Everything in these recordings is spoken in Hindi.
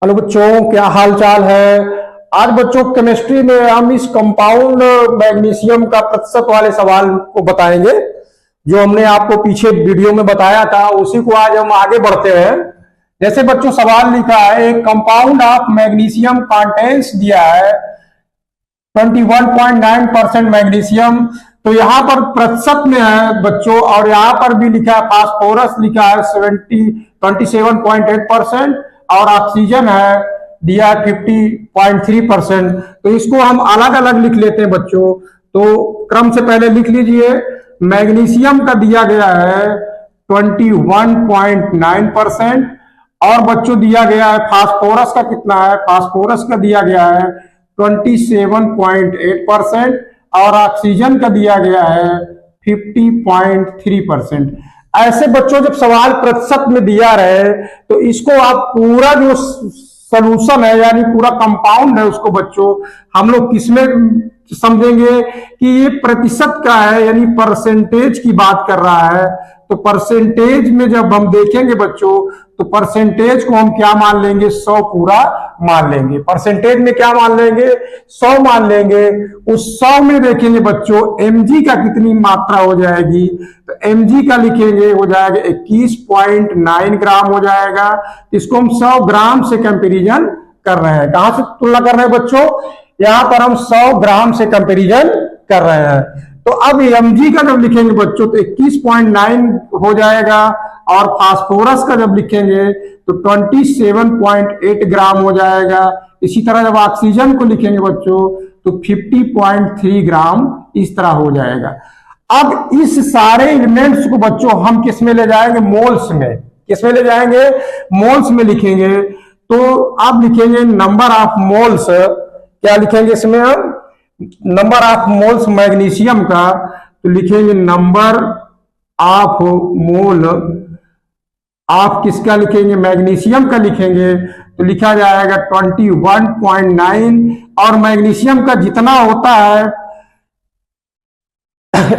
हेलो बच्चों, क्या हाल चाल है। आज बच्चों केमिस्ट्री में हम इस कंपाउंड मैग्नीशियम का प्रतिशत वाले सवाल को बताएंगे जो हमने आपको पीछे वीडियो में बताया था, उसी को आज हम आगे बढ़ते हैं। जैसे बच्चों सवाल लिखा है, एक कंपाउंड ऑफ मैग्नीशियम कंटेंस दिया है 21.9% मैग्नीशियम, तो यहाँ पर प्रतिशत में है बच्चों, और यहाँ पर भी लिखा है फास्फोरस लिखा है 27.8% और ऑक्सीजन है दिया 50.3%। तो इसको हम अलग अलग लिख लेते हैं बच्चों। तो क्रम से पहले लिख लीजिए, मैग्नीशियम का दिया गया है 21.9% और बच्चों दिया गया है फास्फोरस का कितना है, फास्फोरस का दिया गया है 27.8% और ऑक्सीजन का दिया गया है 50.3%। ऐसे बच्चों जब सवाल प्रतिशत में दिया रहे तो इसको आप पूरा जो सॉल्यूशन है यानी पूरा कंपाउंड है उसको बच्चों हम लोग किसमें समझेंगे कि ये प्रतिशत का है, यानी परसेंटेज की बात कर रहा है। तो परसेंटेज में जब हम देखेंगे बच्चों तो परसेंटेज को हम क्या मान लेंगे, 100 पूरा मान लेंगे। परसेंटेज में क्या मान लेंगे, 100 मान लेंगे। उस 100 में देखेंगे बच्चों mg का कितनी मात्रा हो जाएगी, तो mg का लिखेंगे हो जाएगा 21.9 ग्राम हो जाएगा। इसको हम 100 ग्राम से कंपेरिजन कर रहे हैं। कहां से तुलना कर रहे हैं बच्चों, यहां पर हम 100 ग्राम से कंपेरिजन कर रहे हैं। तो अब mg का जब लिखेंगे बच्चों तो 21.9 हो जाएगा और फास्फोरस का जब लिखेंगे तो 27.8 ग्राम हो जाएगा। इसी तरह जब ऑक्सीजन को लिखेंगे बच्चों तो 50.3 ग्राम इस तरह हो जाएगा। अब इस सारे एलिमेंट्स को बच्चों हम किस में ले जाएंगे, मोल्स में। किस में ले जाएंगे, मोल्स में लिखेंगे। तो अब लिखेंगे नंबर ऑफ मोल्स, क्या लिखेंगे इसमें हम, नंबर ऑफ मोल्स मैग्नीशियम का, तो लिखेंगे नंबर ऑफ मोल आप किसका लिखेंगे, मैग्नीशियम का लिखेंगे। तो लिखा जाएगा 21.9 और मैग्नीशियम का जितना होता है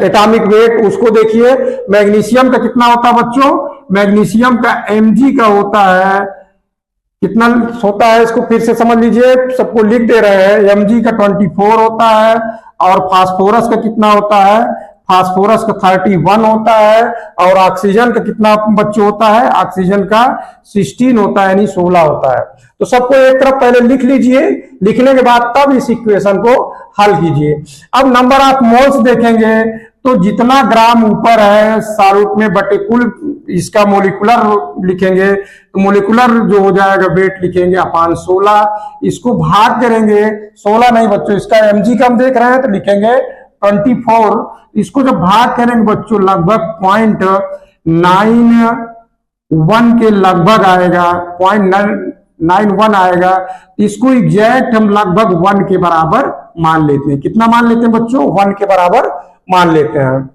एटॉमिक वेट उसको देखिए, मैग्नीशियम का कितना होता है बच्चों, मैग्नीशियम का mg का होता है कितना होता है, इसको फिर से समझ लीजिए, सबको लिख दे रहे हैं। mg का 24 होता है और फास्फोरस का कितना होता है, फास्फोरस का 31 होता है और ऑक्सीजन का कितना बच्चों होता है, ऑक्सीजन का 16 होता है यानी 16 होता है। तो सबको एक तरफ पहले लिख लीजिए, लिखने के बाद तब इस इक्वेशन को हल कीजिए। अब नंबर ऑफ मोल्स देखेंगे तो जितना ग्राम ऊपर है सारूप में बटे कुल इसका मोलिकुलर लिखेंगे, तो मोलिकुलर जो हो जाएगा वेट लिखेंगे अपान 16, इसको भाग करेंगे 16 नहीं बच्चों, इसका mg का हम देख रहे हैं तो लिखेंगे 24। इसको जब भाग करेंगे बच्चों लगभग 0.91 के लगभग आएगा, 0.91 आएगा। इसको एग्जैक्ट हम लगभग 1 के बराबर मान लेते हैं। कितना मान लेते हैं बच्चों, 1 के बराबर मान लेते हैं।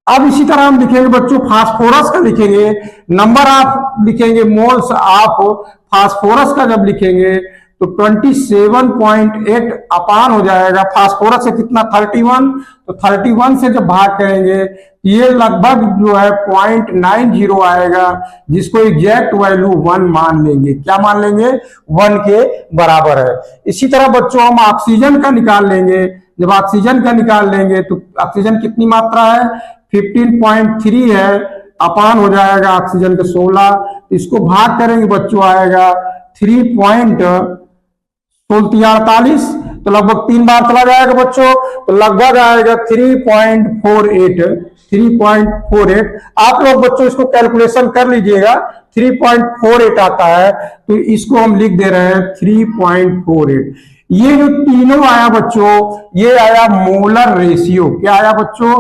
अब इसी तरह हम लिखेंगे बच्चों फास्फोरस का लिखेंगे, नंबर ऑफ लिखेंगे मोल्स ऑफ फास्फोरस का जब लिखेंगे तो 27.8 अपान हो जाएगा, फास्फोरस से कितना 31, तो 31 से जब भाग करेंगे ये लगभग जो है 0.90 आएगा, जिसको एग्जैक्ट वैल्यू 1 मान लेंगे। क्या मान लेंगे, 1 के बराबर है। इसी तरह बच्चों हम ऑक्सीजन का निकाल लेंगे। जब ऑक्सीजन का निकाल लेंगे तो ऑक्सीजन कितनी मात्रा है, 15.3 है, अपान हो जाएगा ऑक्सीजन का 16, इसको भाग करेंगे बच्चों आएगा 3.48, तो लगभग 3 बार चला जाएगा बच्चों, तो लगभग आएगा 3.48। आप लोग बच्चों इसको कैलकुलेशन कर लीजिएगा, 3.48 आता है, तो इसको हम लिख दे रहे हैं 3.48। ये जो तीनों आया बच्चों ये आया मोलर रेशियो। क्या आया बच्चों,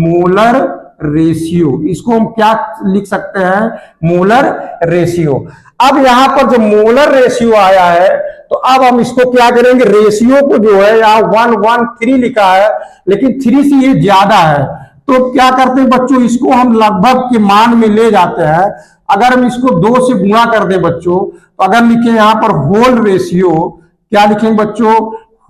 मोलर रेशियो। इसको हम क्या लिख सकते हैं, मोलर रेशियो। अब यहां पर जो मोलर रेशियो आया है तो अब हम इसको क्या करेंगे, रेशियो को जो है यहाँ 113 लिखा है लेकिन 3 से ये ज्यादा है, तो क्या करते हैं बच्चों, इसको हम लगभग के मान में ले जाते हैं। अगर हम इसको 2 से गुणा कर दें बच्चों, तो अगर लिखे यहाँ पर होल रेशियो, क्या लिखेंगे बच्चों,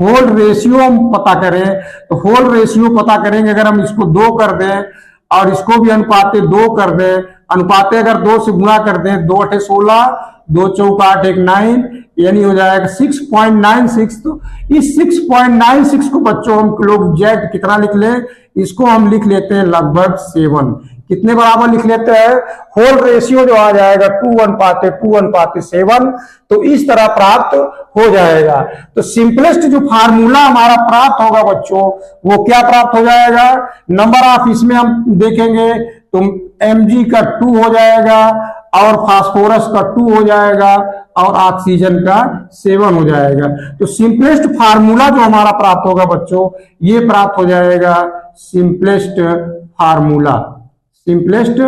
होल रेशियो हम पता करें, तो होल रेशियो पता करेंगे अगर हम इसको 2 कर दें और इसको भी अनुपात 2 कर दें अनुपाते अगर 2 से गुणा कर दें, 2 8 16, 2 चौका 8 1 9, यानी हो जाएगा 6.96। तो इस 6.96 को बच्चों हम लोग एग्जैक्ट कितना लिख लें, इसको हम लिख लेते हैं लगभग 7। कितने बराबर लिख लेते हैं, होल रेशियो जो आ जाएगा 2:7। तो इस तरह प्राप्त हो जाएगा। तो सिंपलेस्ट जो फार्मूला हमारा प्राप्त होगा बच्चों, वो क्या प्राप्त हो जाएगा, नंबर ऑफ, इसमें हम देखेंगे तो Mg का 2 हो जाएगा और फास्फोरस का 2 हो जाएगा और ऑक्सीजन का 7 हो जाएगा। तो सिंपलेस्ट फार्मूला जो हमारा प्राप्त होगा बच्चों, ये प्राप्त हो जाएगा सिंपलेस्ट फार्मूला, सिंपलेस्ट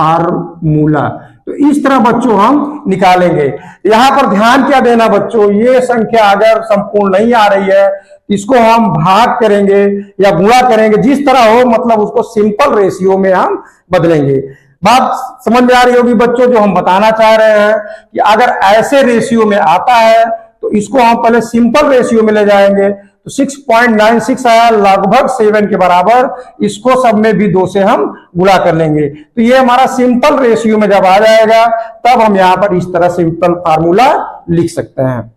फार्मूला। तो इस तरह बच्चों हम निकालेंगे। यहां पर ध्यान क्या देना बच्चों, ये संख्या अगर संपूर्ण नहीं आ रही है, इसको हम भाग करेंगे या गुणा करेंगे, जिस तरह हो, मतलब उसको सिंपल रेशियो में हम बदलेंगे। बात समझ में आ रही होगी बच्चों, जो हम बताना चाह रहे हैं कि अगर ऐसे रेशियो में आता है तो इसको हम पहले सिंपल रेशियो में ले जाएंगे। तो 6.96 आया, लगभग 7 के बराबर, इसको सब में भी 2 से हम गुणा कर लेंगे। तो ये हमारा सिंपल रेशियो में जब आ जाएगा, तब हम यहां पर इस तरह सिंपल फार्मूला लिख सकते हैं।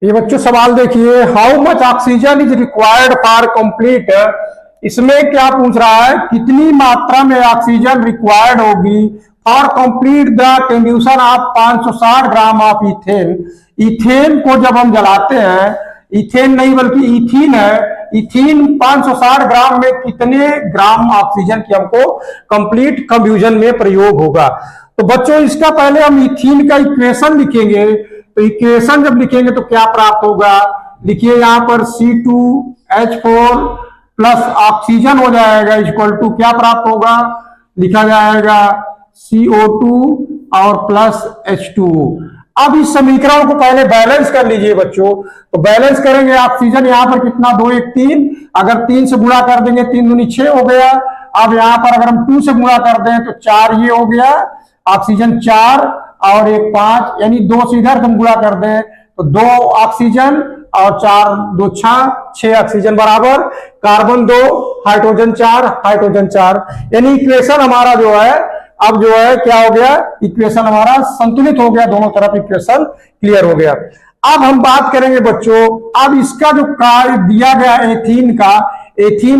ये बच्चों सवाल देखिए, how much oxygen is required for complete, इसमें क्या पूछ रहा है, कितनी मात्रा में ऑक्सीजन रिक्वायर्ड होगी for complete the combustion of 560 gram of ethane. Ethane को जब हम जलाते हैं, इथेन नहीं बल्कि इथीन है, इथीन 560 ग्राम में कितने ग्राम ऑक्सीजन की हमको कंप्लीट कंफ्यूजन में प्रयोग होगा। तो बच्चों इसका पहले हम इथीन का इक्वेशन लिखेंगे। तो इक्वेशन जब लिखेंगे तो क्या प्राप्त होगा, लिखिए यहां पर C2H4 प्लस ऑक्सीजन हो जाएगा इक्वल टू क्या प्राप्त होगा, लिखा जाएगा CO2 और प्लस H2O। अब इस समीकरण को पहले बैलेंस कर लीजिए बच्चों। तो बैलेंस करेंगे, ऑक्सीजन यहां पर कितना 2 1 3, अगर 3 से गुणा कर देंगे 3 दूनी 6 हो गया। अब यहां पर अगर हम 2 से गुणा कर दें तो 4 ये हो गया, ऑक्सीजन 4 और 1 5, यानी 2 से इधर हम गुणा कर दें तो 2 ऑक्सीजन और 4 2 6 ऑक्सीजन बराबर, कार्बन 2 हाइड्रोजन 4 हाइड्रोजन 4, यानी इक्वेशन हमारा जो है अब जो है क्या हो गया, इक्वेशन हमारा संतुलित हो गया, दोनों तरफ इक्वेशन क्लियर हो गया। अब हम बात करेंगे बच्चों, अब इसका जो कार्य दिया गया एथीन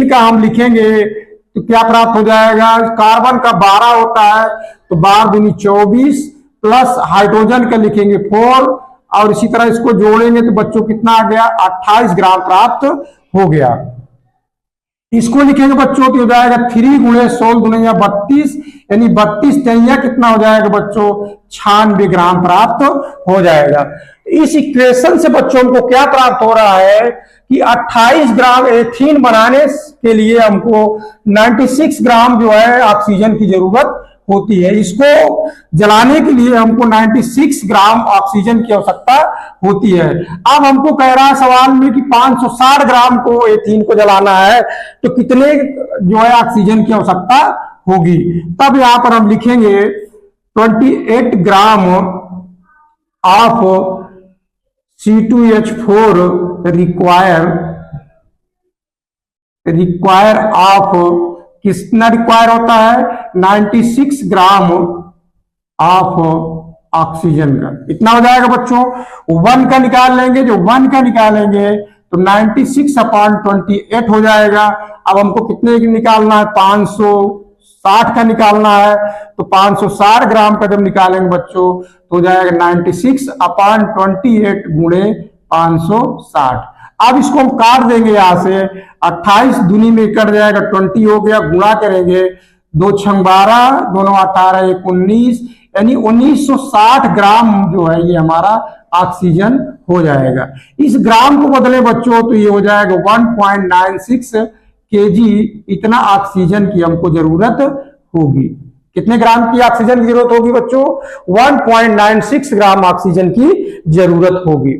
का हम लिखेंगे तो क्या प्राप्त हो जाएगा, कार्बन का 12 होता है तो 12 दूनी 24 प्लस हाइड्रोजन का लिखेंगे 4 और इसी तरह इसको जोड़ेंगे तो बच्चों कितना आ गया 28 ग्राम प्राप्त हो गया। इसको लिखेंगे बच्चों तो हो जाएगा 3 गुणे 16 दुनिया 32, यानी 32 तैया कितना हो जाएगा बच्चों 96 ग्राम प्राप्त हो जाएगा। इस इक्वेशन से बच्चों को क्या प्राप्त हो रहा है कि 28 ग्राम एथीन बनाने के लिए हमको 96 ग्राम जो है ऑक्सीजन की जरूरत होती है। इसको जलाने के लिए हमको 96 ग्राम ऑक्सीजन की आवश्यकता होती है। अब हमको कह रहा है सवाल में कि 560 ग्राम को एथीन को जलाना है तो कितने जो है ऑक्सीजन की आवश्यकता होगी। तब यहां पर हम लिखेंगे 28 gram of C2H4 require of, कितना रिक्वायर होता है 96 ग्राम ऑफ ऑक्सीजन का, इतना हो जाएगा बच्चों। 1 का निकाल लेंगे, जो 1 का निकालेंगे तो 96/28 हो जाएगा। अब हमको कितने की निकालना है 560 का निकालना है, तो 560 ग्राम का जब निकालेंगे बच्चों तो हो जाएगा 96/28 गुणे 560। अब इसको हम काट देंगे यहां से, 28 दूनी में कट जाएगा 20 हो गया, गुणा करेंगे 2 6 12, दोनों 18 1 19, यानी 1960 ग्राम जो है ये हमारा ऑक्सीजन हो जाएगा। इस ग्राम को बदले बच्चों तो ये हो जाएगा 1.96 kg, इतना ऑक्सीजन की हमको जरूरत होगी। कितने ग्राम की ऑक्सीजन की जरूरत होगी बच्चों 1.96 ग्राम ऑक्सीजन की जरूरत होगी।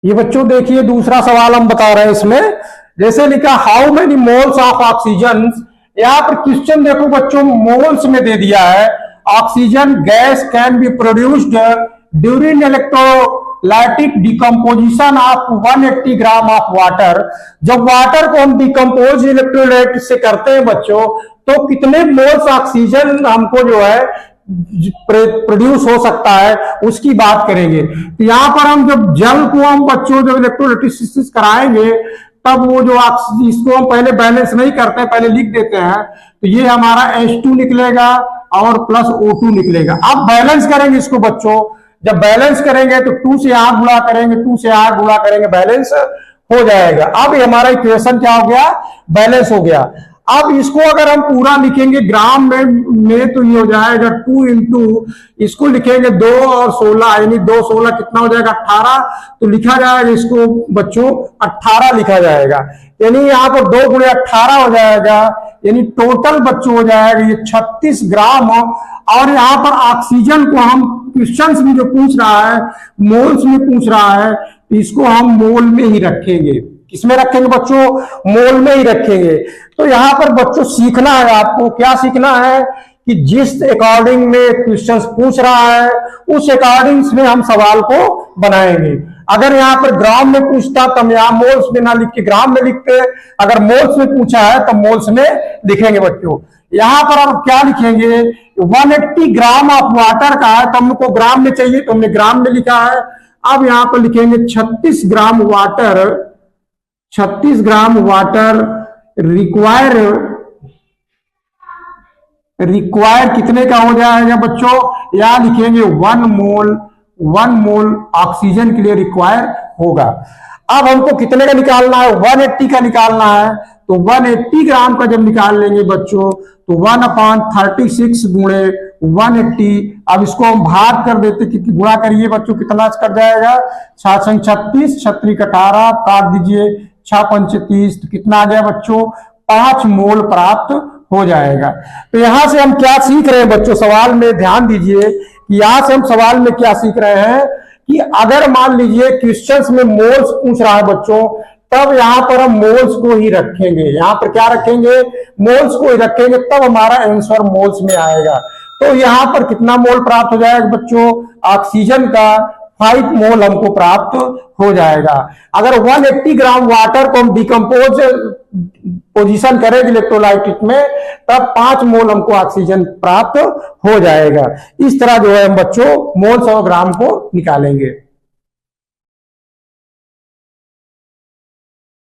ये बच्चों देखिए दूसरा सवाल हम बता रहे हैं इसमें, जैसे लिखा how many moles of oxygen, यहां पर क्वेश्चन देखो बच्चों मोल्स में दे दिया है। Oxygen gas can be produced during electric decomposition of 180 gram of water. जब वाटर को हम डिकम्पोज इलेक्ट्रोलाइट से करते हैं बच्चों, तो कितने मोल्स ऑक्सीजन हमको जो है प्रोड्यूस हो सकता है, उसकी बात करेंगे। तो यहां पर हम जब जल को हम बच्चों जब इलेक्ट्रोलाइसिस कराएंगे, तब वो जो इसको हम पहले बैलेंस नहीं करते, पहले लिख देते हैं, तो ये हमारा H2 निकलेगा और प्लस O2 निकलेगा। अब बैलेंस करेंगे इसको बच्चों, जब बैलेंस करेंगे तो 2 से 8 गुणा करेंगे, 2 से 8 गुणा करेंगे, बैलेंस हो जाएगा। अब ये हमारा इक्वेशन क्या हो गया, बैलेंस हो गया। अब इसको अगर हम पूरा लिखेंगे ग्राम में तो ये हो जाएगा 2 इंटू, इसको लिखेंगे 2 और 16, यानी 2 16 कितना हो जाएगा 18, तो लिखा जाएगा इसको बच्चों 18 लिखा जाएगा, यानी यहाँ पर 2 गुणे 18 हो जाएगा, यानी टोटल बच्चों हो जाएगा ये 36 ग्राम। और यहाँ पर ऑक्सीजन को हम क्वेश्चंस में जो पूछ रहा है, मोल्स में पूछ रहा है, तो इसको हम मोल में ही रखेंगे। किसमें रखेंगे बच्चों, मोल में ही रखेंगे। तो यहां पर बच्चों सीखना है, आपको क्या सीखना है कि जिस अकॉर्डिंग में क्वेश्चंस पूछ रहा है, उस अकॉर्डिंग में हम सवाल को बनाएंगे। अगर यहाँ पर ग्राम में पूछता तो हम यहाँ मोल्स में ना लिख के ग्राम में लिखते, अगर मोल्स में पूछा है तो मोल्स में लिखेंगे बच्चों। यहां पर अब क्या लिखेंगे, 180 ग्राम ऑफ वाटर का है, तो हमको ग्राम में चाहिए तो हमने ग्राम में लिखा है। अब यहां पर लिखेंगे 36 gram water, 36 gram water require कितने का हो जाएगा बच्चों, यहां लिखेंगे 1 मोल ऑक्सीजन के लिए रिक्वायर होगा। अब हमको कितने का निकालना है, 180 का निकालना है, तो 180 ग्राम का जब निकाल लेंगे बच्चों, तो 1/36 गुणे 180। अब इसको हम भाग कर देते, क्योंकि गुणा करिए बच्चों कितना कर जाएगा, 6 36, 36 18, काट दीजिए, 6 पंच 30, तो कितना आ गया बच्चों, 5 मोल प्राप्त हो जाएगा। तो यहां से हम क्या सीख रहे हैं बच्चों, सवाल में ध्यान दीजिए कि यहां से हम सवाल में क्या सीख रहे हैं कि अगर मान लीजिए क्वेश्चंस में मोल्स पूछ रहा है बच्चों, तब यहां पर हम मोल्स को ही रखेंगे। यहां पर क्या रखेंगे, मोल्स को ही रखेंगे, तब हमारा आंसर मोल्स में आएगा। तो यहां पर कितना मोल प्राप्त हो जाएगा बच्चों, ऑक्सीजन का 5 मोल हमको प्राप्त हो जाएगा। अगर 180 ग्राम वाटर को हम डिकम्पोज पोजीशन करेंगे इलेक्ट्रोलाइट में, तब 5 मोल हमको ऑक्सीजन प्राप्त हो जाएगा। इस तरह जो है हम बच्चों मोल्स और ग्राम को निकालेंगे।